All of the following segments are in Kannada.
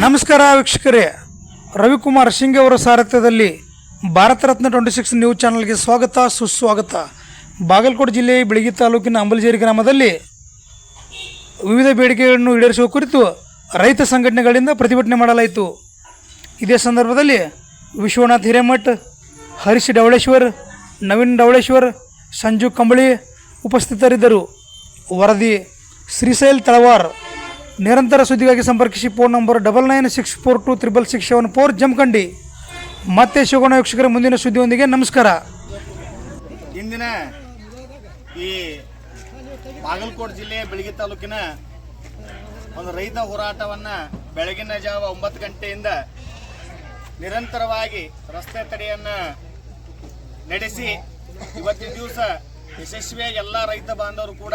ನಮಸ್ಕಾರ ವೀಕ್ಷಕರೇ, ರವಿಕುಮಾರ್ ಸಿಂಗ್ ಅವರ ಸಾರಥ್ಯದಲ್ಲಿ ಭಾರತ ರತ್ನ 26 ನ್ಯೂಸ್ ಚಾನಲ್ಗೆ ಸ್ವಾಗತ ಸುಸ್ವಾಗತ. ಬಾಗಲಕೋಟೆ ಜಿಲ್ಲೆಯ ಬಿಳಗಿ ತಾಲೂಕಿನ ಅಂಬಲಜೇರಿ ಗ್ರಾಮದಲ್ಲಿ ವಿವಿಧ ಬೇಡಿಕೆಗಳನ್ನು ಈಡೇರಿಸುವ ಕುರಿತು ರೈತ ಸಂಘಟನೆಗಳಿಂದ ಪ್ರತಿಭಟನೆ ಮಾಡಲಾಯಿತು. ಇದೇ ಸಂದರ್ಭದಲ್ಲಿ ವಿಶ್ವನಾಥ್ ಹಿರೇಮಠ್, ಹರೀಶ್ ಡವಳೇಶ್ವರ್, ನವೀನ್ ಡವಳೇಶ್ವರ್, ಸಂಜು ಕಂಬಳಿ ಉಪಸ್ಥಿತರಿದ್ದರು. ವರದಿ ಶ್ರೀಶೈಲ್ ತಳವಾರ್. ನಿರಂತರ ಸುದ್ದಿಗಾಗಿ ಸಂಪರ್ಕಿಸಿ ಫೋನ್ ನಂಬರ್ 9964266774 ಜಮಖಂಡಿ. ಮತ್ತೆ ಸಿಗೋಣ ವೀಕ್ಷಕರ ಮುಂದಿನ ಸುದ್ದಿಯೊಂದಿಗೆ. ನಮಸ್ಕಾರ. ಇಂದಿನ ಈ ಬಾಗಲಕೋಟೆ ಜಿಲ್ಲೆಯ ಬಿಳಗಿ ತಾಲೂಕಿನ ಒಂದು ರೈತ ಹೋರಾಟವನ್ನು ಬೆಳಗಿನ ಜಾವ 9 ಗಂಟೆಯಿಂದ ನಿರಂತರವಾಗಿ ರಸ್ತೆ ತಡೆಯನ್ನು ನಡೆಸಿ ಇವತ್ತಿನ ದಿವಸ ಯಶಸ್ವಿಯಾಗಿ ಎಲ್ಲ ರೈತ ಬಾಂಧವರು ಕೂಡ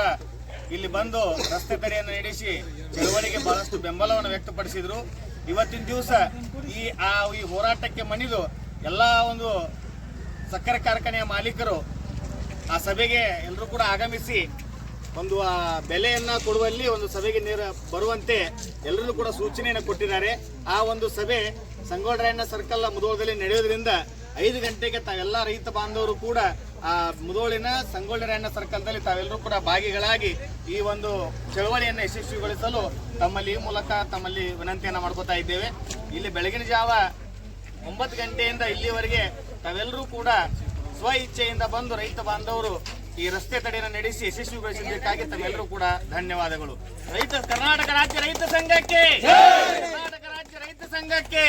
ಇಲ್ಲಿ ಬಂದು ರಸ್ತೆ ತಡೆಯನ್ನು ನಡೆಸಿ ಚಳವಳಿಗೆ ಬಹಳಷ್ಟು ಬೆಂಬಲವನ್ನು ವ್ಯಕ್ತಪಡಿಸಿದರು. ಇವತ್ತಿನ ದಿವಸ ಈ ಹೋರಾಟಕ್ಕೆ ಮಣಿದು ಎಲ್ಲ ಒಂದು ಸಕ್ಕರೆ ಕಾರ್ಖಾನೆಯ ಮಾಲೀಕರು ಆ ಸಭೆಗೆ ಎಲ್ಲರೂ ಕೂಡ ಆಗಮಿಸಿ ಒಂದು ಆ ಬೆಲೆಯನ್ನು ಕೊಡುವಲ್ಲಿ ಒಂದು ಸಭೆಗೆ ಬರುವಂತೆ ಎಲ್ಲರೂ ಕೂಡ ಸೂಚನೆಯನ್ನು ಕೊಟ್ಟಿದ್ದಾರೆ. ಆ ಒಂದು ಸಭೆ ಸಂಗೊಳ್ರಾಯಣ್ಣ ಸರ್ಕಲ್ ಮುಧೋಳದಲ್ಲಿ ನಡೆಯೋದ್ರಿಂದ 5 ಗಂಟೆಗೆ ತಾವೆಲ್ಲ ರೈತ ಬಾಂಧವರು ಕೂಡ ಆ ಮುಧೋಳಿನ ಸಂಗೊಳ್ರಾಯಣ್ಣ ಸರ್ಕಲ್ದಲ್ಲಿ ತಾವೆಲ್ಲರೂ ಕೂಡ ಭಾಗಿಗಳಾಗಿ ಈ ಒಂದು ಚಳವಳಿಯನ್ನು ಯಶಸ್ವಿಗೊಳಿಸಲು ತಮ್ಮಲ್ಲಿ ಈ ಮೂಲಕ ತಮ್ಮಲ್ಲಿ ವಿನಂತಿಯನ್ನು ಮಾಡ್ಕೋತಾ ಇದ್ದೇವೆ. ಇಲ್ಲಿ ಬೆಳಗಿನ ಜಾವ 9 ಗಂಟೆಯಿಂದ ಇಲ್ಲಿವರೆಗೆ ತಾವೆಲ್ಲರೂ ಕೂಡ ಸ್ವ ಇಚ್ಛೆಯಿಂದ ಬಂದು ರೈತ ಬಾಂಧವರು ಈ ರಸ್ತೆ ತಡೆಯನ್ನು ನಡೆಸಿ ಯಶಸ್ವಿಗೊಳಿಸಬೇಕಾಗಿ ತಮ್ಮೆಲ್ಲರೂ ಕೂಡ ಧನ್ಯವಾದಗಳು. ಕರ್ನಾಟಕ ರಾಜ್ಯ ರೈತ ಸಂಘಕ್ಕೆ, ಕರ್ನಾಟಕ ರಾಜ್ಯ ರೈತ ಸಂಘಕ್ಕೆ.